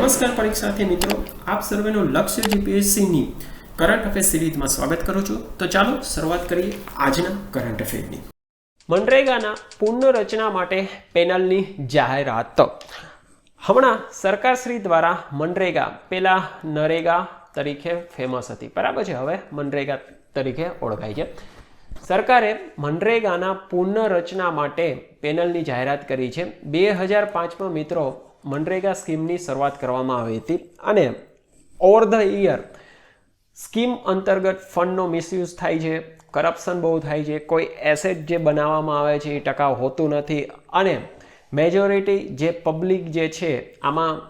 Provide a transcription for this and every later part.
નમસ્કાર પરીક્ષાર્થી મિત્રો, આપ સર્વેનું લક્ષ્ય જીપીએસસીની કરંટ અફેર સિરીઝમાં સ્વાગત કરું છું। તો ચાલો શરૂઆત કરીએ આજના કરંટ અફેરની। મનરેગાના પુનઃરચના માટે પેનલની જાહેરાત। હમણાં સરકારશ્રી દ્વારા મનરેગા પેલા નરેગા તરીકે ફેમસ હતી, બરાબર છે, હવે મનરેગા તરીકે ઓળખાય છે। સરકારે મનરેગાના પુનઃરચના માટે પેનલની જાહેરાત કરી છે। 2005માં મિત્રો મનરેગા સ્કીમની શરૂઆત કરવામાં આવી હતી અને ઓવર ધ યર સ્કીમ અંતર્ગત ફંડનો મિસયુઝ થાય છે, કરપ્શન બહુ થાય છે, કોઈ એસેટ જે બનાવવામાં આવે છે એ ટકાઉ હોતું નથી અને મેજોરિટી જે પબ્લિક જે છે આમાં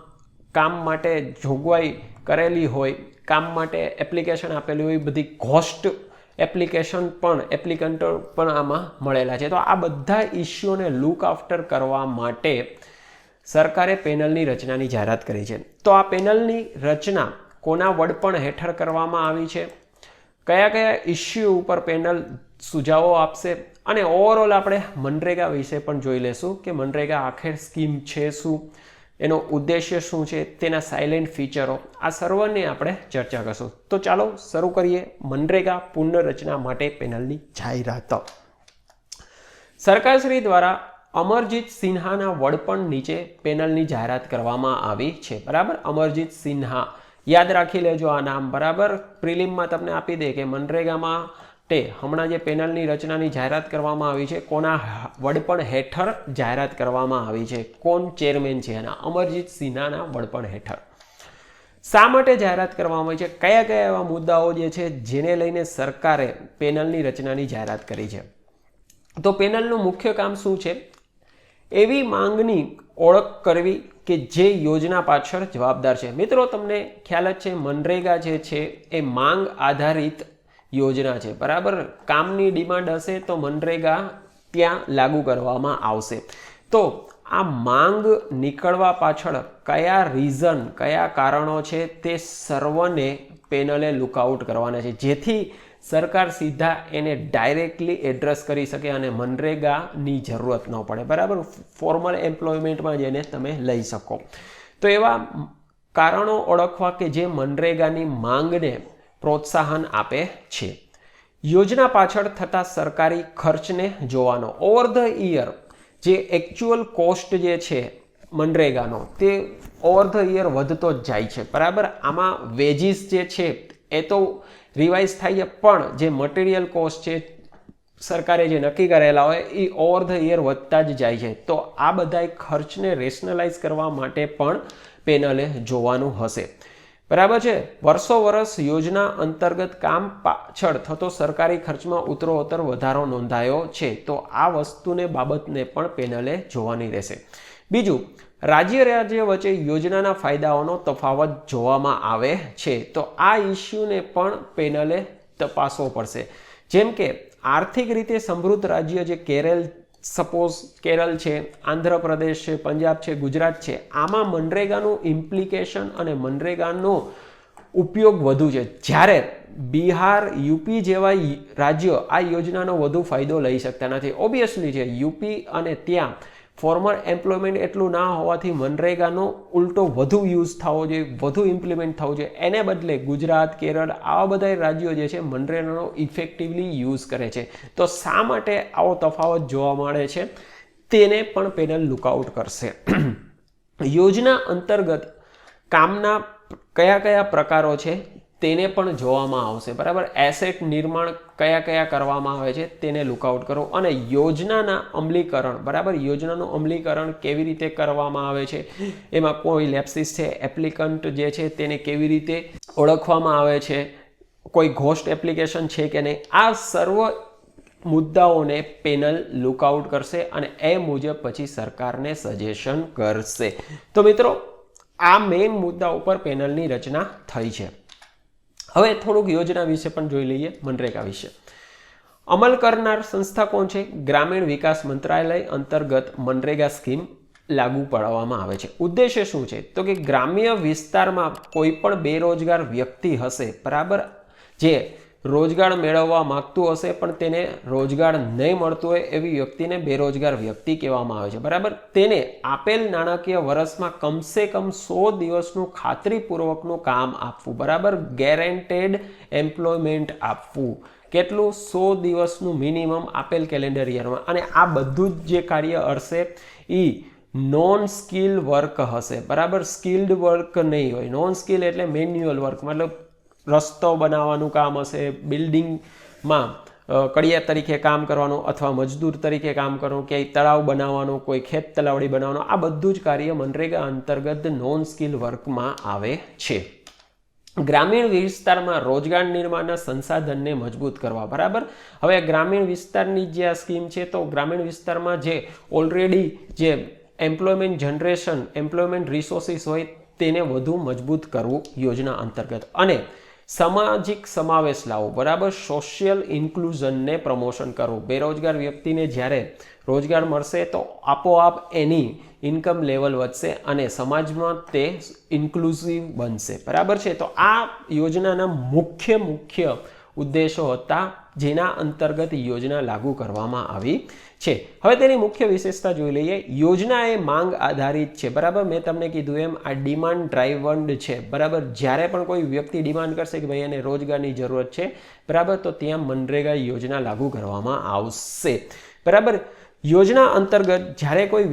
કામ માટે જોગવાઈ કરેલી હોય, કામ માટે એપ્લિકેશન આપેલી હોય, બધી ઘોસ્ટ એપ્લિકેશન પણ એપ્લિકન્ટો પણ આમાં મળેલા છે। તો આ બધા ઇસ્યુઓને લુક આફ્ટર કરવા માટે સરકારે પેનલની રચનાની જાહેરાત કરી છે। તો આ પેનલની રચના કોના વડપણ હેઠળ કરવામાં આવી છે, કયા કયા ઇસ્યુ ઉપર પેનલ સુઝાવો આપશે અને ઓવરઓલ આપણે મનરેગા વિશે પણ જોઈ લેશું કે મનરેગા આખેર સ્કીમ છે શું, એનો ઉદ્દેશ્ય શું છે, તેના સાયલેન્ટ ફીચરો, આ સર્વની આપણે ચર્ચા કરશું। તો ચાલો શરૂ કરીએ મનરેગા પુનઃરચના માટે પેનલની જાહેરાત। સરકારશ્રી દ્વારા અમરજીત સિન્હાના વડપણ નીચે પેનલની જાહેરાત કરવામાં આવી છે, બરાબર। અમરજીત સિન્હા યાદ રાખી લેજો આ નામ, બરાબર। પ્રિલિમમાં તમને આપી દે કે મનરેગામાં હમણાં જે પેનલની રચનાની જાહેરાત કરવામાં આવી છે કોના વડપણ હેઠળ જાહેરાત કરવામાં આવી છે, કોણ ચેરમેન છે એના, અમરજીત સિન્હાના વડપણ હેઠળ। શા માટે જાહેરાત કરવામાં આવી છે, કયા કયા એવા મુદ્દાઓ જે છે જેને લઈને સરકારે પેનલની રચનાની જાહેરાત કરી છે। તો પેનલનું મુખ્ય કામ શું છે, એવી માંગની ઓળખ કરવી કે જે યોજના પાછળ જવાબદાર છે। મિત્રો તમને ખ્યાલ જ છે મનરેગા જે છે એ માંગ આધારિત યોજના છે, બરાબર। કામની ડિમાન્ડ હશે તો મનરેગા ત્યાં લાગુ કરવામાં આવશે। તો આ માંગ નીકળવા પાછળ કયા રીઝન, કયા કારણો છે તે સર્વને પેનલે લુકઆઉટ કરવાના છે, જેથી સરકાર સીધા એને ડાયરેક્ટલી એડ્રેસ કરી શકે અને મનરેગાની જરૂરત ન પડે, બરાબર। ફોર્મલ એમ્પ્લોયમેન્ટમાં જેને તમે લઈ શકો। તો એવા કારણો ઓળખવા કે જે મનરેગાની માંગને પ્રોત્સાહન આપે છે। યોજના પાછળ થતા સરકારી ખર્ચને જોવાનો, ઓવર ધ યર જે એકચ્યુઅલ કોસ્ટ જે છે મનરેગાનો તે ઓવર ધ યર વધતો જ જાય છે, બરાબર। આમાં વેજીસ જે છે એ તો રિવાઇઝ થાય છે, પણ જે મટીરિયલ કોસ્ટ છે સરકારે જે નક્કી કરેલા હોય એ ઓવર ધ યર વધતા જ જાય છે। તો આ બધા ખર્ચને રેશનલાઇઝ કરવા માટે પણ પેનલે જોવાનું હશે, બરાબર છે। વર્ષો વર્ષ યોજના અંતર્ગત કામ પાછળ થતો સરકારી ખર્ચમાં ઉત્તરોત્તર વધારો નોંધાયો છે, તો આ વસ્તુને બાબતને પણ પેનલે જોવાની રહેશે। બીજું, રાજ્ય વચ્ચે યોજનાના ફાયદાઓનો તફાવત જોવામાં આવે છે, તો આ ઇસ્યુને પણ પેનલે તપાસવો પડશે। જેમ કે આર્થિક રીતે સમૃદ્ધ રાજ્ય જે કેરળ છે, આંધ્રપ્રદેશ છે, પંજાબ છે, ગુજરાત છે, આમાં મનરેગાનું ઇમ્પ્લિકેશન અને મનરેગાનો ઉપયોગ વધુ છે, જ્યારે બિહાર, યુપી જેવા રાજ્યો આ યોજનાનો વધુ ફાયદો લઈ શકતા નથી। ઓબ્વિયસલી છે યુપી અને ત્યાં ફોર્મલ એમ્પ્લોયમેન્ટ એટલું ના હોવાથી મનરેગાનો ઉલટો વધુ યુઝ થવો જોઈએ, વધુ ઇમ્પ્લિમેન્ટ થવું જોઈએ, એને બદલે ગુજરાત, કેરળ આવા બધા રાજ્યો જે છે મનરેગાનો ઇફેક્ટિવલી યુઝ કરે છે। તો શા માટે આવો તફાવત જોવા મળે છે તેને પણ પેનલ લુકઆઉટ કરશે। યોજના અંતર્ગત કામના કયા કયા પ્રકારો છે તેને પણ જોવામાં આવશે, બરાબર। એસેટ નિર્માણ કયા કયા કરવામાં આવે છે તેને લુકઆઉટ કરો અને યોજનાના અમલીકરણ, બરાબર, યોજનાનું અમલીકરણ કેવી રીતે કરવામાં આવે છે, એમાં કોઈ લેપ્સિસ છે, એપ્લિકન્ટ જે છે તેને કેવી રીતે ઓળખવામાં આવે છે, કોઈ ઘોસ્ટ એપ્લિકેશન છે કે નહીં, આ સર્વ મુદ્દાઓને પેનલ લુકઆઉટ કરશે અને એ મુજબ પછી સરકારને સજેશન કરશે। તો મિત્રો આ મેઇન મુદ્દા ઉપર પેનલની રચના થઈ છે। હવે થોડુંક યોજના વિશે પણ જોઈ લઈએ, મનરેગા વિશે। અમલ કરનાર સંસ્થા કોણ છે, ગ્રામીણ વિકાસ મંત્રાલય અંતર્ગત મનરેગા સ્કીમ લાગુ પાડવામાં આવે છે। ઉદ્દેશ્ય શું છે, તો કે ગ્રામ્ય વિસ્તારમાં કોઈ પણ બેરોજગાર વ્યક્તિ હશે, બરાબર, જે રોજગાર મેળવવા માંગતું હશે પણ તેને રોજગાર નહીં મળતું હોય એવી વ્યક્તિને બેરોજગાર વ્યક્તિ કહેવામાં આવે છે, બરાબર. તેને આપેલ નાણાકીય વર્ષમાં કમસે કમ 100 દિવસનું ખાતરીપૂર્વકનું કામ આપવું, બરાબર. ગેરંટેડ એમ્પ્લોયમેન્ટ આપવું. કેટલું? 100 દિવસનું મિનિમમ આપેલ કેલેન્ડર યરમાં. અને આ બધું જ જે કાર્ય હશે એ નોન સ્કિલ વર્ક હશે, બરાબર. સ્કિલ્ડ વર્ક નહીં હોય. નોન સ્કિલ એટલે મેન્યુઅલ વર્ક, મતલબ રસ્તો બનાવવાનું કામ હશે, બિલ્ડિંગમાં કડિયા તરીકે કામ કરવાનું અથવા મજદૂર તરીકે કામ કરવાનું, ક્યાંય તળાવ બનાવવાનું, કોઈ ખેત તલાવડી બનાવવાનું, આ બધું જ કાર્ય મનરેગા અંતર્ગત નોન સ્કિલ વર્કમાં આવે છે. ગ્રામીણ વિસ્તારમાં રોજગાર નિર્માણના સંસાધનને મજબૂત કરવા, બરાબર. હવે ગ્રામીણ વિસ્તારની જે આ સ્કીમ છે, તો ગ્રામીણ વિસ્તારમાં જે ઓલરેડી જે એમ્પ્લોયમેન્ટ જનરેશન, એમ્પ્લોયમેન્ટ રિસોર્સિસ હોય તેને વધુ મજબૂત કરવું યોજના અંતર્ગત. અને સામાજિક સમાવેશ લાવવો, બરાબર. સોશિયલ ઇન્ક્લુઝનને પ્રમોશન કરવું. બેરોજગાર વ્યક્તિને જ્યારે રોજગાર મળશે તો આપોઆપ એની ઇન્કમ લેવલ વધશે અને સમાજમાં તે ઇન્ક્લુઝિવ બનશે, બરાબર છે. તો આ યોજનાના મુખ્ય ઉદ્દેશો હતા જેના અંતર્ગત યોજના લાગુ કરવામાં આવી છે. હવે તેની મુખ્ય વિશેષતા જોઈ લઈએ. યોજના એ માંગ આધારિત છે, બરાબર. મેં તમને કીધું એમ આ ડિમાન્ડ ડ્રાઇવન્ડ છે, બરાબર. જ્યારે પણ કોઈ વ્યક્તિ ડિમાન્ડ કરશે કે ભાઈ એને રોજગારની જરૂરત છે, બરાબર, તો ત્યાં મનરેગા યોજના લાગુ કરવામાં આવશે, બરાબર. યોજના અંતર્ગત જ્યારે કોઈ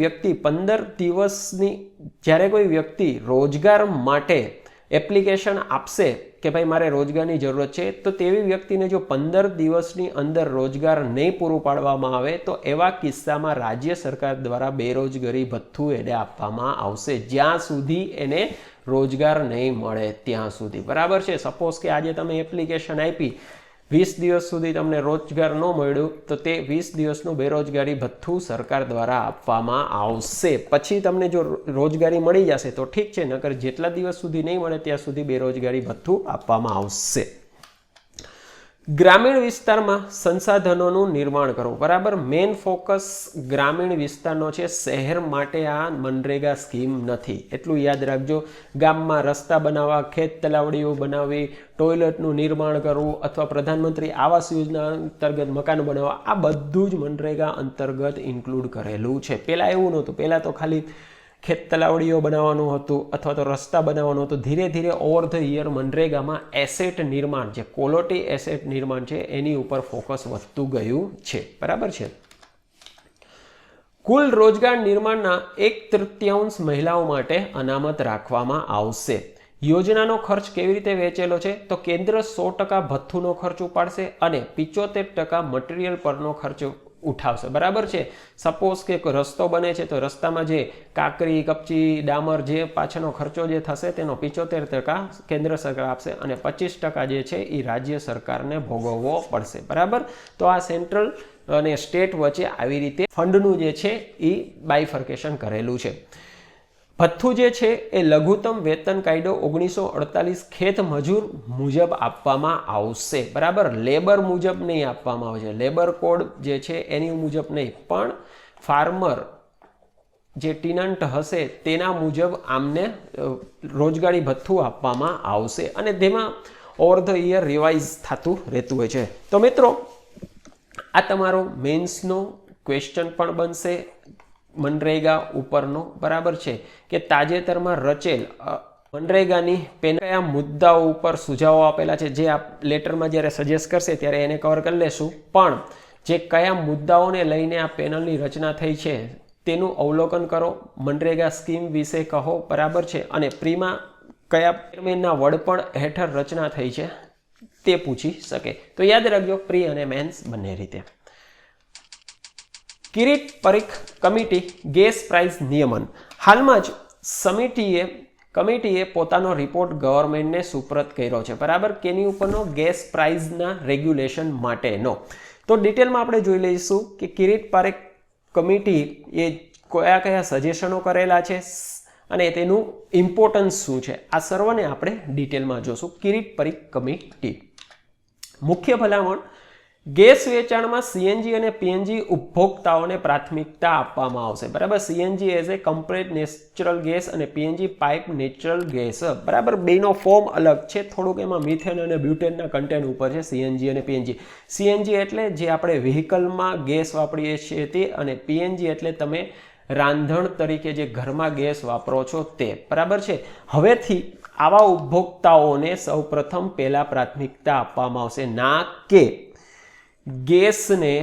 વ્યક્તિ રોજગાર માટે એપ્લિકેશન આપશે કે ભાઈ મારે રોજગારની જરૂરત છે, તો તેવી વ્યક્તિને જો 15 દિવસની અંદર રોજગાર નહીં પૂરું પાડવામાં આવે તો એવા કિસ્સામાં રાજ્ય સરકાર દ્વારા બેરોજગારી ભથ્થું એને આપવામાં આવશે, જ્યાં સુધી એને રોજગાર નહીં મળે ત્યાં સુધી, બરાબર છે. સપોઝ કે આજે તમે એપ્લિકેશન આપી, 20 દિવસ સુધી તમને રોજગાર ન મળ્યું, તો તે 20 દિવસનું બેરોજગારી ભથ્થું સરકાર દ્વારા આપવામાં આવશે. પછી તમને જો રોજગારી મળી જશે તો ઠીક છે, નકર જેટલા દિવસ સુધી નહીં મળે ત્યાં સુધી બેરોજગારી ભથ્થું આપવામાં આવશે. ગ્રામીણ વિસ્તારમાં સંસાધનોનું નિર્માણ કરવું, બરાબર. મેઇન ફોકસ ગ્રામીણ વિસ્તારનો છે, શહેર માટે આ મનરેગા સ્કીમ નથી, એટલું યાદ રાખજો. ગામમાં રસ્તા બનાવવા, ખેત તલાવડીઓ બનાવવી, ટોયલેટનું નિર્માણ કરવું અથવા પ્રધાનમંત્રી આવાસ યોજના અંતર્ગત મકાન બનાવવા, આ બધું જ મનરેગા અંતર્ગત ઇન્ક્લુડ કરેલું છે. પહેલાં એવું નહોતું. પહેલાં તો ખાલી ખેત તલાવડીઓ બનાવવાનું હતું અથવા તો રસ્તા બનાવવાનું હતું. ધીરે ધીરે ઓવર ધ યર મનરેગામાં એસેટ નિર્માણ, જે ક્વોલિટી એસેટ નિર્માણ છે એની ઉપર ફોકસ વધતું ગયું છે, બરાબર છે. કુલ રોજગાર નિર્માણના 1/3 મહિલાઓ માટે અનામત રાખવામાં આવશે. યોજનાનો ખર્ચ કેવી રીતે વહેંચેલો છે? તો કેન્દ્ર 100% ભથ્થુનો ખર્ચ ઉપાડશે અને 75% મટીરિયલ પરનો ખર્ચ ઉઠાવશે, બરાબર છે. સપોઝ કે રસ્તો બને છે તો રસ્તામાં જે કાંકરી, કપચી, ડામર જે પાછળનો ખર્ચો જે થશે તેનો 75% કેન્દ્ર સરકાર આપશે અને 25% જે છે એ રાજ્ય સરકારને ભોગવવો પડશે, બરાબર. તો આ સેન્ટ્રલ અને સ્ટેટ વચ્ચે આવી રીતે ફંડનું જે છે એ બાયફર્કેશન કરેલું છે. ભથ્થું જે છે એ લઘુત્તમ વેતન કાયદો 1948 ખેત મજૂર મુજબ આપવામાં આવશે, બરાબર. લેબર મુજબ નહીં આપવામાં આવે છે. લેબર કોડ જે છે એની મુજબ નહીં, પણ ફાર્મર જે ટિનન્ટ હશે તેના મુજબ આમને રોજગારી ભથ્થું આપવામાં આવશે અને તેમાં ઓવર ધ યર રિવાઇઝ થતું રહેતું હોય છે. તો મિત્રો, આ તમારો મેન્સનો ક્વેશ્ચન પણ બનશે મનરેગા ઉપરનો, બરાબર છે, કે તાજેતરમાં રચેલ મનરેગાની કયા મુદ્દાઓ ઉપર સુઝાવો આપેલા છે, જે આ લેટરમાં જ્યારે સજેસ્ટ કરશે ત્યારે એને કવર કરી લેશું. પણ જે કયા મુદ્દાઓને લઈને આ પેનલની રચના થઈ છે તેનું અવલોકન કરો, મનરેગા સ્કીમ વિશે કહો, બરાબર છે, અને પ્રીમાં કયા ચેરમેનના વડપણ હેઠળ રચના થઈ છે તે પૂછી શકે. તો યાદ રાખજો, પ્રી અને મેન્સ બંને રીતે. Kirit Parikh committee gas price નિયમન. હાલમાં જ કમિટીએ પોતાનો રિપોર્ટ ગવર્મેન્ટને સુપ્રત કર્યો છે, બરાબર. કેની ઉપરનો? ગેસ પ્રાઇસના રેગ્યુલેશન માટેનો. તો ડિટેલમાં આપણે જોઈ લઈશું કે કિરીટ પરીખ કમિટી એ કયા સજેશનો કરેલા છે અને તેનું ઇમ્પોર્ટન્સ શું છે, આ સર્વને આપણે ડિટેલમાં જોશું. કિરીટ પરીખ કમિટી. મુખ્ય ભલામણ ગેસ વેચાણમાં સીએનજી અને પીએનજી ઉપભોક્તાઓને પ્રાથમિકતા આપવામાં આવશે, બરાબર. CNG as a compressed natural gas અને પીએનજી પાઇપ નેચરલ ગેસ, બરાબર. બેનો ફોર્મ અલગ છે, થોડુંક એમાં મિથેન અને બ્યુટેનના કન્ટેન્ટ ઉપર છે સીએનજી અને પીએનજી. સીએનજી એટલે જે આપણે વ્હીકલમાં ગેસ વાપરીએ છીએ તે, અને પીએનજી એટલે તમે રાંધણ તરીકે જે ઘરમાં ગેસ વાપરો છો તે, બરાબર છે. હવેથી આવા ઉપભોક્તાઓને સૌપ્રથમ પહેલા પ્રાથમિકતા આપવામાં આવશે, ના કે ગેસને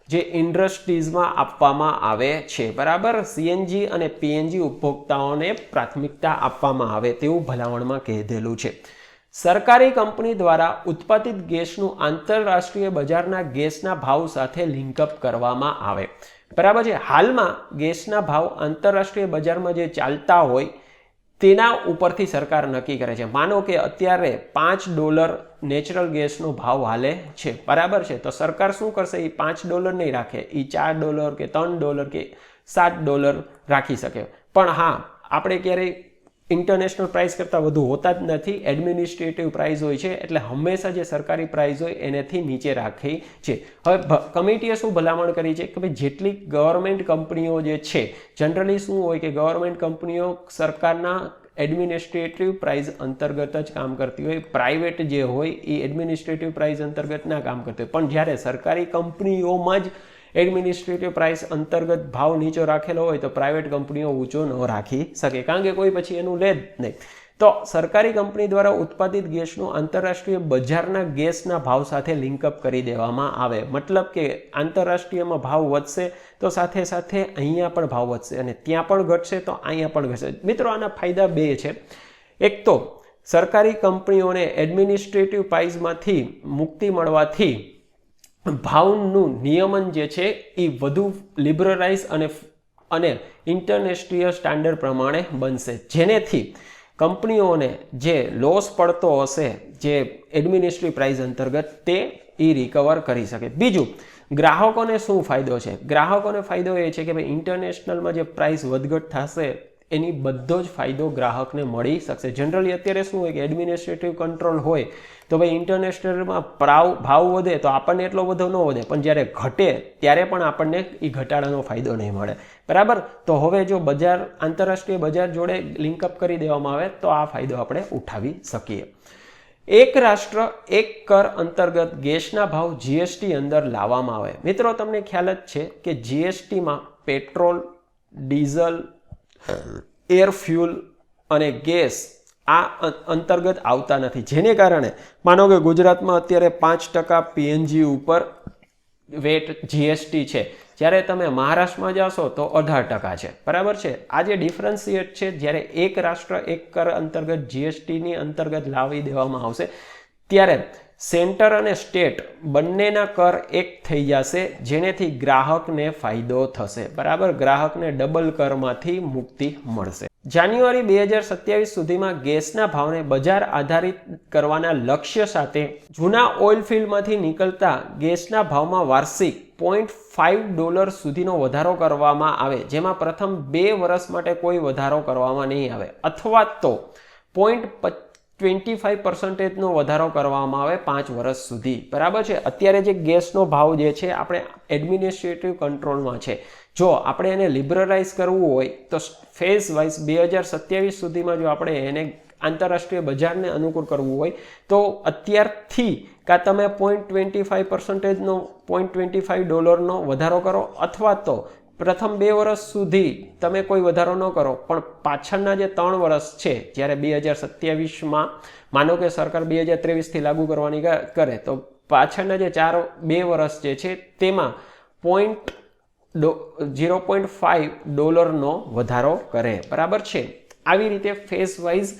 જે ઇન્ડસ્ટ્રીઝમાં આપવામાં આવે છે, બરાબર. સીએનજી અને પીએનજી ઉપભોક્તાઓને પ્રાથમિકતા આપવામાં આવે તેવું ભલામણમાં કહેલું છે. સરકારી કંપની દ્વારા ઉત્પાદિત ગેસનું આંતરરાષ્ટ્રીય બજારના ગેસના ભાવ સાથે લિંકઅપ કરવામાં આવે, બરાબર છે. હાલમાં ગેસના ભાવ આંતરરાષ્ટ્રીય બજારમાં જે ચાલતા હોય તેના ઉપરથી સરકાર નક્કી કરે છે. માનો કે અત્યારે $5 નેચરલ ગેસનો ભાવ હાલે છે, બરાબર છે. તો સરકાર શું કરશે, એ $5 નહીં રાખે, એ $4 કે $3 કે $7 રાખી શકે. પણ હા, આપણે ક્યારેય ઇન્ટરનેશનલ પ્રાઇસ કરતાં વધુ હોતા જ નથી, એડમિનિસ્ટ્રેટિવ પ્રાઇસ હોય છે, એટલે હંમેશા જે સરકારી પ્રાઇસ હોય એનાથી નીચે રાખી છે. હવે કમિટીએ શું ભલામણ કરી છે કે ભાઈ જેટલી ગવર્મેન્ટ કંપનીઓ જે છે, જનરલી શું હોય કે ગવર્મેન્ટ કંપનીઓ સરકારના એડમિનિસ્ટ્રેટિવ પ્રાઇસ અંતર્ગત જ કામ કરતી હોય, પ્રાઇવેટ જે હોય એ એડમિનિસ્ટ્રેટિવ પ્રાઇસ અંતર્ગત ના કામ કરતી હોય. પણ જ્યારે સરકારી કંપનીઓમાં જ એડમિનિસ્ટ્રેટિવ પ્રાઇસ અંતર્ગત ભાવ નીચો રાખેલો હોય તો પ્રાઇવેટ કંપનીઓ ઊંચો ન રાખી શકે, કારણ કે કોઈ પછી એનું લે જ નહીં. તો સરકારી કંપની દ્વારા ઉત્પાદિત ગેસનું આંતરરાષ્ટ્રીય બજારના ગેસના ભાવ સાથે લિંકઅપ કરી દેવામાં આવે. મતલબ કે આંતરરાષ્ટ્રીયમાં ભાવ વધશે તો સાથે સાથે અહીંયા પણ ભાવ વધશે, અને ત્યાં પણ ઘટશે તો અહીંયા પણ ઘટશે. મિત્રો, આના ફાયદા બે છે. એક તો સરકારી કંપનીઓને એડમિનિસ્ટ્રેટિવ પ્રાઇસમાંથી મુક્તિ મળવાથી ભાવનું નિયમન જે છે એ વધુ લિબરલાઇઝ અને ઇન્ટરનેશનલ સ્ટાન્ડર્ડ પ્રમાણે બનશે, જેનેથી કંપનીઓને જે લોસ પડતો હશે જે એડમિનિસ્ટ્રેટિવ પ્રાઇસ અંતર્ગત તે રિકવર કરી શકે. બીજું, ગ્રાહકોને શું ફાયદો છે? ગ્રાહકોને ફાયદો એ છે કે ભાઈ ઇન્ટરનેશનલમાં જે પ્રાઇસ વધઘટ થશે એની બધો જ ફાયદો ગ્રાહકને મળી શકશે. જનરલી અત્યારે શું હોય કે એડમિનિસ્ટ્રેટિવ કંટ્રોલ હોય તો ભાઈ ઇન્ટરનેશનલમાં ભાવ વધે તો આપણને એટલો બધો ન વધે, પણ જ્યારે ઘટે ત્યારે પણ આપણને એ ઘટાડાનો ફાયદો નહીં મળે, બરાબર. તો હવે જો બજાર આંતરરાષ્ટ્રીય બજાર જોડે લિંકઅપ કરી દેવામાં આવે તો આ ફાયદો આપણે ઉઠાવી શકીએ. એક રાષ્ટ્ર એક કર અંતર્ગત ગેસના ભાવ જીએસટી અંદર લાવવામાં આવે. મિત્રો, તમને ખ્યાલ જ છે કે જીએસટીમાં પેટ્રોલ, ડીઝલ, એર ફ્યુલ અને ગેસ આ અંતર્ગત આવતા નથી, જેને કારણે માનો કે ગુજરાતમાં અત્યારે 5% પીએનજી ઉપર વેટ જીએસટી છે, જ્યારે તમે મહારાષ્ટ્રમાં જાશો તો 18% છે, બરાબર છે. આ જે ડિફરન્શિએટ છે, જ્યારે એક રાષ્ટ્ર એક કર અંતર્ગત જીએસટીની અંતર્ગત લાવી દેવામાં આવશે ત્યારે સેન્ટર અને સ્ટેટ બંનેના કર એક થઈ જશે, જેનેથી ગ્રાહકને ફાયદો થશે, બરાબર. ગ્રાહકને ડબલ કરમાંથી મુક્તિ મળશે. જાન્યુઆરી 2027 સુધીમાં ગેસના ભાવને બજાર આધારિત કરવાના લક્ષ્ય સાથે જૂના ઓઇલ ફિલ્ડમાંથી નીકળતા ગેસના ભાવમાં વાર્ષિક $0.5 સુધીનો વધારો કરવામાં આવે, જેમાં પ્રથમ 2 વર્ષ માટે કોઈ વધારો કરવામાં નહીં આવે, અથવા તો 25% વધારો કરવામાં આવે 5 વર્ષ સુધી, બરાબર છે. અત્યારે જે ગેસનો ભાવ જે છે આપણે એડમિનિસ્ટ્રેટિવ કંટ્રોલમાં છે. જો આપણે એને લિબરલાઇઝ કરવું હોય તો ફેઝ વાઇઝ 2027 સુધીમાં જો આપણે એને આંતરરાષ્ટ્રીય બજારને અનુકૂળ કરવું હોય તો અત્યારથી કાં તમે 0.25%નો $0.25નો વધારો કરો, અથવા તો પ્રથમ 2 વર્ષ સુધી તમે કોઈ વધારો ન કરો, પણ પાછળના જે 3 વર્ષ છે, જ્યારે 2027માં માનો કે સરકાર 2023થી લાગુ કરવાની કરે તો પાછળના જે 2 વર્ષ જે છે તેમાં $0.5નો વધારો કરે, બરાબર છે. આવી રીતે ફેઝ વાઇઝ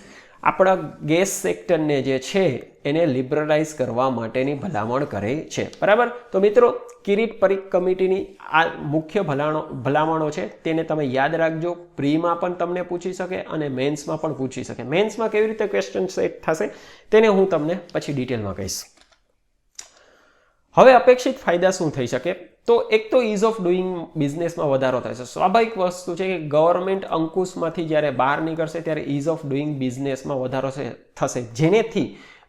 આપણા ગેસ સેક્ટરને જે છે એને લિબરલાઇઝ કરવા માટેની ભલામણ કરે છે, બરાબર. તો મિત્રો, કિરીટ પરીખ કમિટીની આ મુખ્ય ભલામણો છે, તેને તમે યાદ રાખજો. પ્રીમાં પણ તમને પૂછી શકે અને મેન્સમાં પણ પૂછી શકે. મેન્સમાં કેવી રીતે ક્વેશ્ચન સેટ થશે તેને હું તમને પછી ડિટેલમાં કહીશ. હવે અપેક્ષિત ફાયદા શું થઈ શકે? તો એક તો ઇઝ ઓફ ડુઈંગ બિઝનેસમાં વધારો થશે. સ્વાભાવિક વસ્તુ છે કે ગવર્મેન્ટ અંકુશમાંથી જ્યારે બહાર નીકળશે ત્યારે ઇઝ ઓફ ડુઈંગ બિઝનેસમાં વધારો થશે, જેનેથી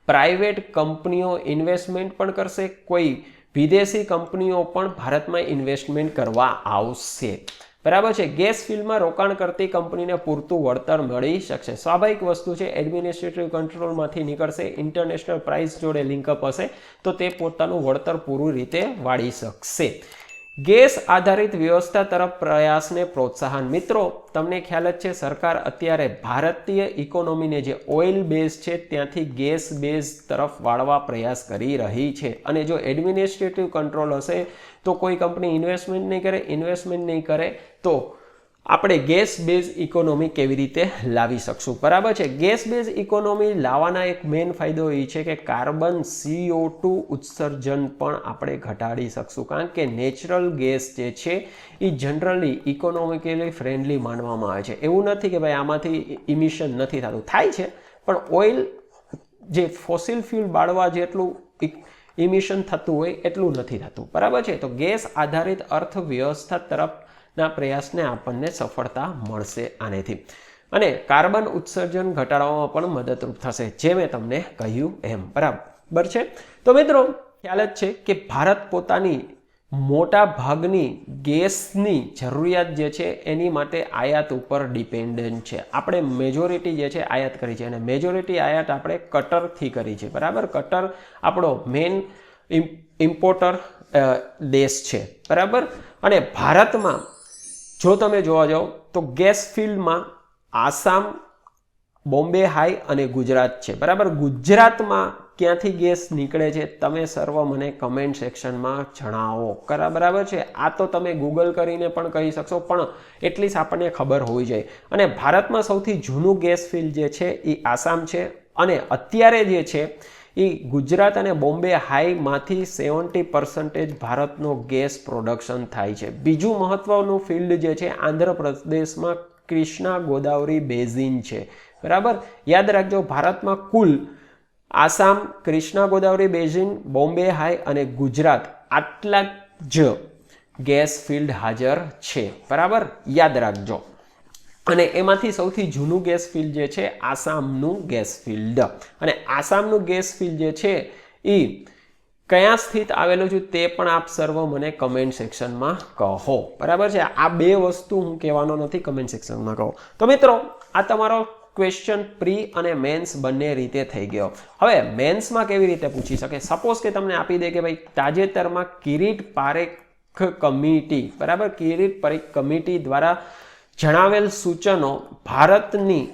પ્રાઇવેટ કંપનીઓ ઇન્વેસ્ટમેન્ટ પણ કરશે, કોઈ વિદેશી કંપનીઓ પણ ભારતમાં ઇન્વેસ્ટમેન્ટ કરવા આવશે, બરાબર છે. ગેસ ફિલ્ડમાં રોકાણ કરતી કંપનીને પૂરતું વળતર મળી શકશે. સ્વાભાવિક વસ્તુ છે, એડમિનિસ્ટ્રેટિવ કંટ્રોલમાંથી નીકળશે, ઇન્ટરનેશનલ પ્રાઇસ જોડે લિંકઅપ હશે તો તે પોતાનું વળતર પૂરું રીતે વાળી શકશે. ગેસ આધારિત વ્યવસ્થા તરફ પ્રયાસને પ્રોત્સાહન. મિત્રો, તમને ખ્યાલ જ છે, સરકાર અત્યારે ભારતીય ઇકોનોમીને જે ઓઇલ બેઝ છે ત્યાંથી ગેસ બેઝ તરફ વાળવા પ્રયાસ કરી રહી છે. અને જો એડમિનિસ્ટ્રેટિવ કંટ્રોલ હશે તો કોઈ કંપની ઇન્વેસ્ટમેન્ટ નહીં કરે તો આપણે ગેસ બેઝ ઇકોનોમી કેવી રીતે લાવી શકશું, બરાબર છે. ગેસ બેઝ ઇકોનોમી લાવવાના એક મેઇન ફાયદો એ છે કે કાર્બન CO2 ઉત્સર્જન પણ આપણે ઘટાડી શકશું, કારણ કે નેચરલ ગેસ જે છે એ જનરલી ઇકોનોમિકલી ફ્રેન્ડલી માનવામાં આવે છે. એવું નથી કે ભાઈ આમાંથી ઇમિશન નથી થતું, થાય છે, પણ ઓઇલ જે ફોસિલ ફ્યુલ બાળવા જેટલું ઇમિશન થતું હોય એટલું નથી થતું, બરાબર છે. તો ગેસ આધારિત અર્થવ્યવસ્થા તરફના પ્રયાસને આપણને સફળતા મળશે આનેથી, અને કાર્બન ઉત્સર્જન ઘટાડવામાં પણ મદદરૂપ થશે, જે મેં તમને કહ્યું એમ, બરાબર છે. તો મિત્રો, ખ્યાલ જ છે કે ભારત પોતાની મોટા ભાગની ગેસની જરૂરિયાત જે છે એની માટે આયાત ઉપર ડિપેન્ડન્ટ છે. આપણે મેજોરિટી જે છે આયાત કરી છે, અને મેજોરિટી આયાત આપણે કટરથી કરી છે, બરાબર. કટર આપણો મેઇન ઇમ્પોર્ટર દેશ છે, બરાબર. અને ભારતમાં જો તમે જોવા જાઓ તો ગેસ ફિલ્ડમાં આસામ, બોમ્બે હાઈ અને ગુજરાત છે, બરાબર. ગુજરાતમાં ક્યાંથી ગેસ નીકળે છે તમે સર્વ મને કમેન્ટ સેક્શનમાં જણાવો, બરાબર છે. આ તો તમે ગૂગલ કરીને પણ કહી શકશો, પણ એટલીસ્ટ આપણને ખબર હોવી જોઈએ. અને ભારતમાં સૌથી જૂનું ગેસ ફિલ્ડ જે છે એ આસામ છે, અને અત્યારે જે છે એ ગુજરાત અને બોમ્બે હાઈમાંથી 70% ભારતનો ગેસ પ્રોડક્શન થાય છે. બીજું મહત્વનું ફિલ્ડ જે છે આંધ્રપ્રદેશમાં કૃષ્ણા ગોદાવરી બેઝિન છે, બરાબર. યાદ રાખજો, ભારતમાં કુલ આસામ, કૃષ્ણા ગોદાવરી બેઝિન, બોમ્બે હાઈ અને ગુજરાત આટલા જ ગેસ ફિલ્ડ હાજર છે, બરાબર. યાદ રાખજો. અને એમાંથી સૌથી જૂનું ગેસ ફિલ્ડ જે છે આસામનું ગેસ ફિલ્ડ, અને આસામનું ગેસ ફિલ્ડ જે છે એ કયા સ્થિત આવેલું છે તે પણ આપ સર્વ મને કમેન્ટ સેક્શનમાં કહો, બરાબર છે. આ બે વસ્તુ હું કહેવાનો નથી, કમેન્ટ સેક્શનમાં કહો. તો મિત્રો, આ તમારો ક્વેશ્ચન પ્રી અને મેન્સ બંને રીતે થઈ ગયો. હવે મેન્સમાં કેવી રીતે પૂછી શકે? સપોઝ કે તમને આપી દે કે ભાઈ તાજેતરમાં કિરીટ પારેખ કમિટી, બરાબર, કિરીટ પારેખ કમિટી દ્વારા જણાવેલ સૂચનો ભારતની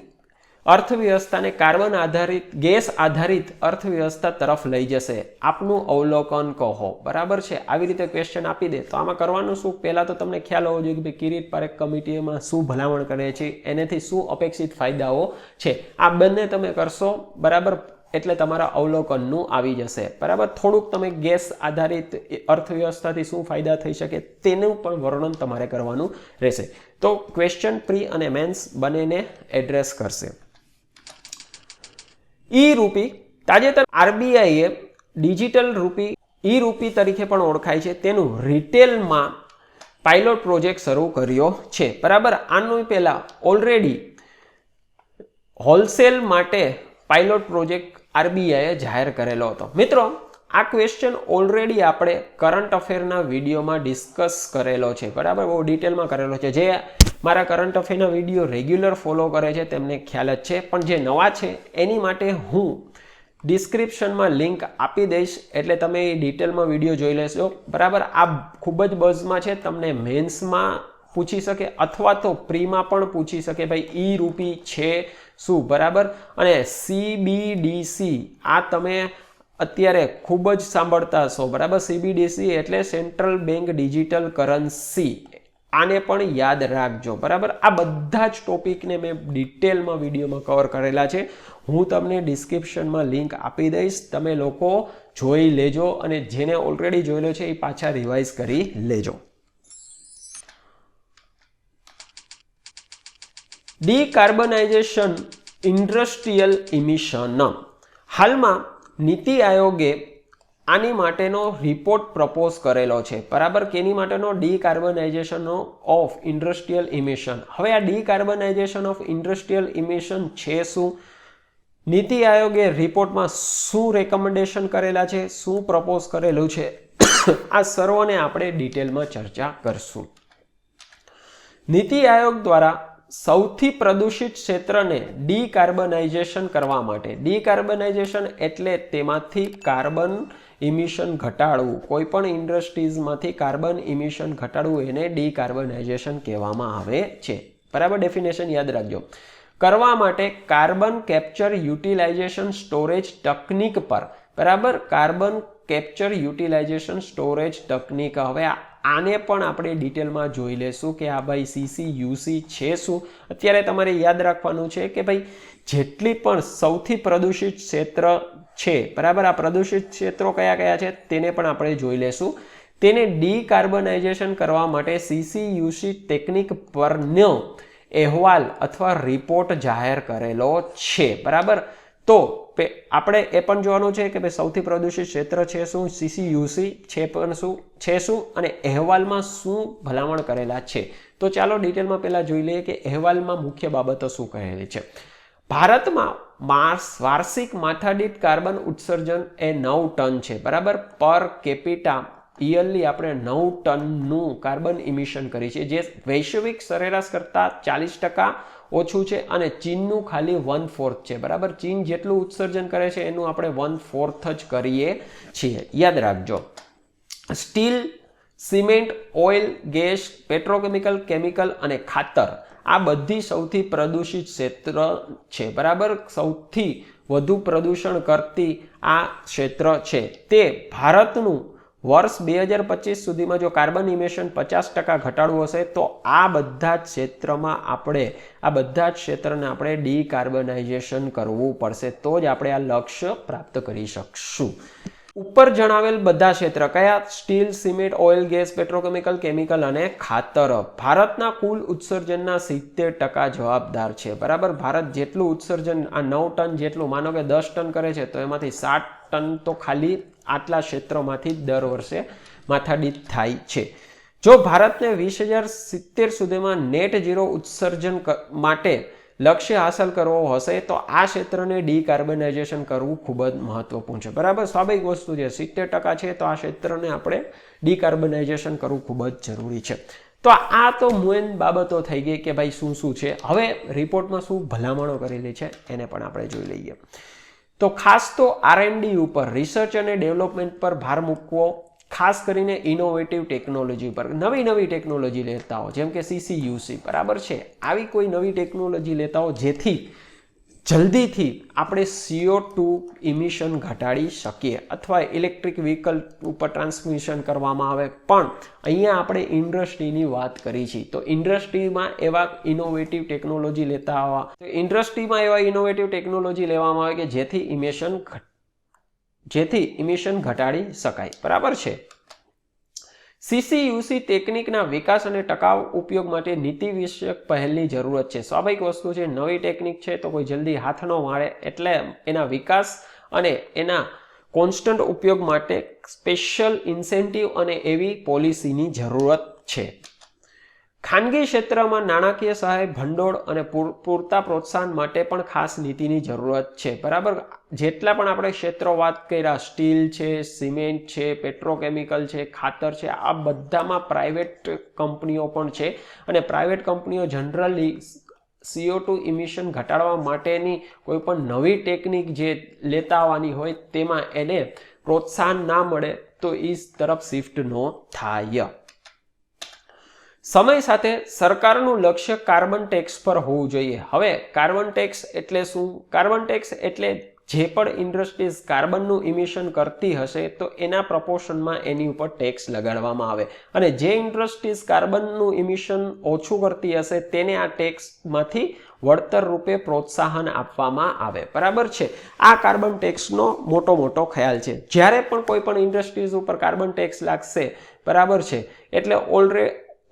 અર્થવ્યવસ્થાને કાર્બન આધારિત ગેસ આધારિત અર્થવ્યવસ્થા તરફ લઈ જશે, આપનું અવલોકન કહો, બરાબર છે. આવી રીતે ક્વેશ્ચન આપી દે તો આમાં કરવાનું શું? પહેલા તો તમને ખ્યાલ હોવો જોઈએ કે ભાઈ કિરીટ પારેખ કમિટીમાં શું ભલામણ કરે છે, એનેથી શું અપેક્ષિત ફાયદાઓ છે. આ બંને તમે કરશો, બરાબર, એટલે તમારા અવલોકનનું આવી જશે, બરાબર. થોડુંક તમે ગેસ આધારિત અર્થવ્યવસ્થાથી શું ફાયદા થઈ શકે તેનું પણ વર્ણન તમારે કરવાનું રહેશે. તો ક્વેશ્ચન પ્રી અને મેન્સ બંનેને એડ્રેસ કરશે. ઈ રૂપી, તાજેતર આરબીઆઈએ ડિજિટલ રૂપી, ઈ રૂપી તરીકે પણ ઓળખાય છે, તેનું રિટેલમાં પાયલોટ પ્રોજેક્ટ શરૂ કર્યો છે, બરાબર. આનું પહેલા ઓલરેડી હોલસેલ માટે પાયલોટ પ્રોજેક્ટ આરબીઆઈએ જાહેર કરેલો હતો. મિત્રો, આ ક્વેશ્ચન ઓલરેડી આપણે કરંટ અફેરના વિડીયોમાં ડિસ્કસ કરેલો છે, બરાબર, બહુ ડિટેલમાં કરેલો છે. જે મારા કરંટ અફેરના વિડીયો રેગ્યુલર ફોલો કરે છે તેમને ખ્યાલ જ છે, પણ જે નવા છે એની માટે હું ડિસ્ક્રિપ્શનમાં લિંક આપી દઈશ, એટલે તમે એ ડિટેલમાં વિડીયો જોઈ લેશો, બરાબર. આ ખૂબ જ બઝમાં છે, તમને મેન્સમાં પૂછી શકે અથવા તો પ્રીમાં પણ પૂછી શકે, ભાઈ ઈ રૂપી છે શું, બરાબર. અને CBDC આ તમે અત્યારે ખૂબ જ સાંભળતા હશો, બરાબર. CBDC એટલે સેન્ટ્રલ બેંક ડિજિટલ કરન્સી, આને પણ યાદ રાખજો, બરાબર. આ બધા જ ટોપિકને મેં ડિટેલમાં વિડીયોમાં કવર કરેલા છે, હું તમને ડિસ્ક્રિપ્શનમાં લિંક આપી દઈશ, તમે લોકો જોઈ લેજો, અને જેને ઓલરેડી જોયેલો છે એ પાછા રિવાઇઝ કરી લેજો. ડીકાર્બનાઇઝેશન ઇન્ડસ્ટ્રીયલ ઇમિશન. હાલમાં નીતિ આયોગે આની માટેનો રિપોર્ટ પ્રપોઝ કરેલો છે, બરાબર. કેની માટેનો? ડીકાર્બનાઇઝેશન ઓફ ઇન્ડસ્ટ્રીયલ ઇમિશન. હવે આ ડીકાર્બનાઇઝેશન ઓફ ઇન્ડસ્ટ્રીયલ ઇમિશન છે શું? નીતિ આયોગે રિપોર્ટમાં શું રેકમેન્ડેશન કરેલા છે, શું પ્રપોઝ કરેલું છે, આ સર્વને આપણે ડિટેલમાં ચર્ચા કરશું. નીતિ આયોગ દ્વારા સૌથી પ્રદૂષિત ક્ષેત્રને ડીકાર્બનાઇઝેશન કરવા માટે, ડીકાર્બનાઇઝેશન એટલે તેમાંથી કાર્બન ઇમિશન ઘટાડવું, કોઈ પણ ઇન્ડસ્ટ્રીઝમાંથી કાર્બન ઇમિશન ઘટાડવું એને ડીકાર્બનાઇઝેશન કહેવામાં આવે છે. બરાબર, ડેફિનેશન યાદ રાખજો. કરવા માટે કાર્બન કેપ્ચર યુટિલાઇઝેશન સ્ટોરેજ તકનીક પર, બરાબર, કાર્બન કેપ્ચર યુટિલાઇઝેશન સ્ટોરેજ તકનીક. હવે આને પણ આપણે ડિટેલમાં જોઈ લેશું કે આ ભાઈ CCUC છે શું. અત્યારે તમારે યાદ રાખવાનું છે કે ભાઈ જેટલી પણ સૌથી પ્રદૂષિત ક્ષેત્ર છે, બરાબર, આ પ્રદૂષિત ક્ષેત્રો કયા કયા છે તેને પણ આપણે જોઈ લેશું. તેને ડીકાર્બનાઇઝેશન કરવા માટે CCUC ટેકનિક પરનો અહેવાલ અથવા રિપોર્ટ જાહેર કરેલો છે. બરાબર, તો આપણે એ પણ જોવાનું છે કે ભાઈ સૌથી પ્રદૂષિત ક્ષેત્ર છે શું, CCUC છે પણ શું છે શું, અને અહેવાલમાં શું ભલામણ કરેલા છે. તો ચાલો ડિટેલમાં પહેલા જોઈ લઈએ કે અહેવાલમાં મુખ્ય બાબતો શું કહેલી છે. ભારતમાં વાર્ષિક માથાદીઠ કાર્બન ઉત્સર્જન એ 9 ટન છે. બરાબર, પર કેપિટા યરલી આપણે 9 ટનનું કાર્બન ઇમિશન કરી છે, જે વૈશ્વિક સરેરાશ કરતાં 40% ઓછું છે, અને ચીનનું ખાલી 1/4 છે. બરાબર, ચીન જેટલું ઉત્સર્જન કરે છે એનું આપણે 1/4 જ કરીએ છીએ. યાદ રાખજો. Steel, cement, oil, gas, petrochemical, chemical અને ખાતર આ બધી સૌથી પ્રદૂષિત ક્ષેત્ર છે. બરાબર, સૌથી વધુ પ્રદૂષણ કરતી આ ક્ષેત્ર છે. તે ભારતનું વર્ષ 2025 સુધીમાં જો કાર્બન ઇમિશન 50% ઘટાડવું હશે તો આ બધા જ ક્ષેત્રમાં આ બધા જ ક્ષેત્રને આપણે ડીકાર્બનાઇઝેશન કરવું પડશે, તો જ આપણે આ લક્ષ્ય પ્રાપ્ત કરી શકશું. ઉપર જણાવેલ બધા ક્ષેત્ર કયા? Steel, cement, oil, gas, petrochemical, chemical અને ખાતર ભારતના કુલ ઉત્સર્જનના 70% જવાબદાર છે. બરાબર, ભારત જેટલું ઉત્સર્જન આ 9 ટન જેટલું, માનો કે 10 ટન કરે છે તો એમાંથી 7 ટન તો ખાલી આટલા ક્ષેત્રોમાંથી દર વર્ષે માથાદીઠ થાય છે. જો ભારતને 2070 સુધીમાં નેટ ઝીરો ઉત્સર્જન માટે લક્ષ્ય હાંસલ કરવો હશે તો આ ક્ષેત્રને ડીકાર્બનાઇઝેશન કરવું ખૂબ જ મહત્વપૂર્ણ છે. બરાબર, સ્વાભાવિક વસ્તુ છે, 70% છે તો આ ક્ષેત્રને આપણે ડીકાર્બનાઇઝેશન કરવું ખૂબ જ જરૂરી છે. તો આ તો મેઇન બાબતો થઈ ગઈ કે ભાઈ શું શું છે. હવે રિપોર્ટમાં શું ભલામણો કરેલી છે એને પણ આપણે જોઈ લઈએ. તો ખાસ તો R&D ઉપર, રિસર્ચ અને ડેવલપમેન્ટ પર ભાર મૂકવો, ખાસ કરીને ઇનોવેટિવ ટેકનોલોજી પર, નવી ટેકનોલોજી લેતા હો, જેમ કે CCUC. બરાબર છે, આવી કોઈ નવી ટેકનોલોજી લેતા હો જેથી જલ્દીથી આપણે CO2 ઇમિશન ઘટાડી શકીએ, અથવા ઇલેક્ટ્રિક વ્હીકલ ઉપર ટ્રાન્સમિશન કરવામાં આવે. પણ અહીંયા આપણે ઇન્ડસ્ટ્રીની વાત કરી છે, તો ઇન્ડસ્ટ્રીમાં એવા ઇનોવેટિવ ટેકનોલોજી લેતા આવવા, તો ઇન્ડસ્ટ્રીમાં એવા ઇનોવેટિવ ટેકનોલોજી લેવામાં આવે કે જેથી ઇમિશન ઘટાડી શકાય. બરાબર છે. CCUC ટેકનિકના વિકાસ અને ટકાઉ ઉપયોગ માટે નીતિ વિષયક પહેલની જરૂરત છે. સ્વાભાવિક વસ્તુ છે, નવી ટેકનિક છે તો કોઈ જલ્દી હાથ ન મારે, એટલે એના વિકાસ અને એના કોન્સ્ટન્ટ ઉપયોગ માટે સ્પેશિયલ ઇન્સેન્ટિવ અને એવી પોલિસીની જરૂરત છે. ખાનગી ક્ષેત્રમાં નાણાકીય સહાય, ભંડોળ અને પૂરતા પ્રોત્સાહન માટે પણ ખાસ નીતિની જરૂરત છે. બરાબર, જેટલા પણ આપણે ક્ષેત્રો વાત કર્યા, સ્ટીલ છે, સિમેન્ટ છે, પેટ્રોકેમિકલ છે, ખાતર છે, આ બધામાં પ્રાઇવેટ કંપનીઓ પણ છે, અને પ્રાઇવેટ કંપનીઓ જનરલી CO2 ઇમિશન ઘટાડવા માટેની કોઈ પણ નવી ટેકનિક જે લેતા આવવાની હોય તેમાં એને પ્રોત્સાહન ના મળે તો એ તરફ શિફ્ટ ન થાય. સમય સાથે સરકારનું લક્ષ્ય કાર્બન ટેક્સ પર હોવું જોઈએ. હવે કાર્બન ટેક્સ એટલે શું? કાર્બન ટેક્સ એટલે જે પણ ઇન્ડસ્ટ્રીઝ કાર્બનનું ઇમિશન કરતી હશે તો એના પ્રપોર્શનમાં એની ઉપર ટેક્સ લગાડવામાં આવે, અને જે ઇન્ડસ્ટ્રીઝ કાર્બનનું ઇમિશન ઓછું કરતી હશે તેને આ ટેક્સમાંથી વળતર રૂપે પ્રોત્સાહન આપવામાં આવે. બરાબર છે, આ કાર્બન ટેક્સનો મોટો ખ્યાલ છે. જ્યારે પણ કોઈ પણ ઇન્ડસ્ટ્રીઝ ઉપર કાર્બન ટેક્સ લાગશે, બરાબર છે, એટલે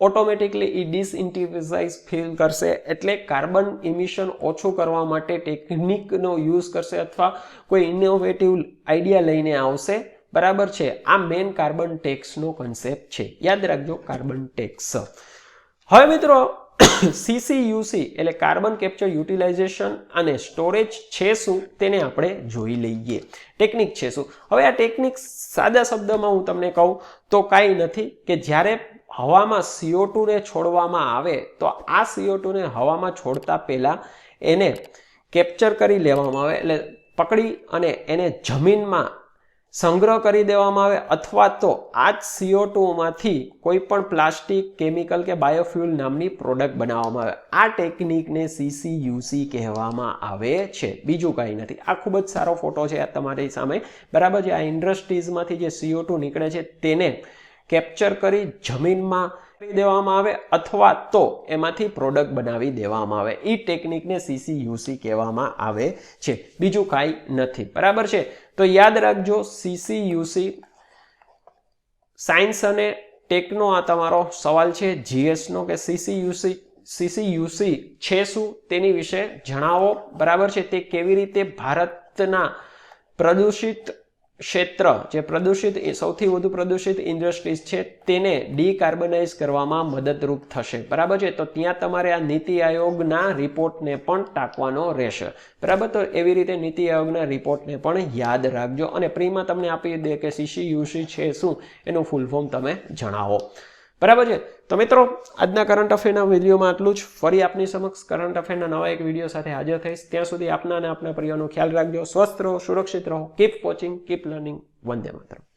ઓટોમેટિકલી એ ડિસઇન્ટિવાઇઝ ફીલ કરશે, એટલે કાર્બન ઇમિશન ઓછું કરવા માટે ટેકનિકનો યુઝ કરશે અથવા કોઈ ઇનોવેટિવ આઈડિયા લઈને આવશે. બરાબર છે, આ મેઇન કાર્બન ટેક્સનો કન્સેપ્ટ છે. યાદ રાખજો, કાર્બન ટેક્સ. હવે મિત્રો સીસીયુસી એટલે કાર્બન કેપ્ચર યુટિલાઇઝેશન અને સ્ટોરેજ છે શું તેને આપણે જોઈ લઈએ. ટેકનિક છે શું? હવે આ ટેકનિક સાદા શબ્દમાં હું તમને કહું તો કાંઈ નથી કે જ્યારે હવામાં CO2 ને છોડવામાં આવે તો આ CO2 ને હવામાં છોડતા પહેલાં એને કેપ્ચર કરી લેવામાં આવે, એટલે પકડી અને એને જમીનમાં સંગ્રહ કરી દેવામાં આવે, અથવા તો આ જ CO2 માંથી કોઈ પણ પ્લાસ્ટિક, કેમિકલ કે બાયોફ્યુલ નામની પ્રોડક્ટ બનાવવામાં આવે. આ ટેકનિકને સીસીયુસી કહેવામાં આવે છે, બીજું કાંઈ નથી. આ ખૂબ જ સારો ફોટો છે આ તમારી સામે, બરાબર છે. આ ઇન્ડસ્ટ્રીઝમાંથી જે CO2 નીકળે છે તેને કેપ્ચર કરી જમીનમાં દેવામાં આવે અથવા તો એમાંથી પ્રોડક્ટ બનાવી દેવામાં આવે. એ ટેકનિકને સીસીયુસી કહેવામાં આવે છે, બીજું કાંઈ નથી, બરાબર છે. તો યાદ રાખજો, સીસીયુસી સાયન્સ અને ટેકનો આ તમારો સવાલ છે જીએસનો, કે સીસીયુસી છે શું તેની વિશે જણાવો, બરાબર છે. તે કેવી રીતે ભારતના પ્રદૂષિત ક્ષેત્ર, જે પ્રદૂષિત સૌથી વધુ પ્રદૂષિત ઇન્ડસ્ટ્રીઝ છે તેને ડીકાર્બનાઇઝ કરવામાં મદદરૂપ થશે, બરાબર છે. તો ત્યાં તમારે આ નીતિ આયોગના રિપોર્ટને પણ ટાંકવાનો રહેશે, બરાબર. તો એવી રીતે નીતિ આયોગના રિપોર્ટને પણ યાદ રાખજો, અને પ્રીમાં તમને આપી દે કે સીસીયુસી છે શું એનું ફૂલ ફોર્મ તમે જણાવો, બરાબર છે. તો મિત્રો, આજના કરંટ અફેરના વિડીયોમાં આટલું જ. ફરી આપની સમક્ષ કરંટ અફેરના નવા એક વિડીયો સાથે હાજર થઈશ. ત્યાં સુધી આપના અને આપના પરિવારનો ખ્યાલ રાખજો. સ્વસ્થ રહો, સુરક્ષિત રહો. Keep watching, keep learning. Vande માતરમ.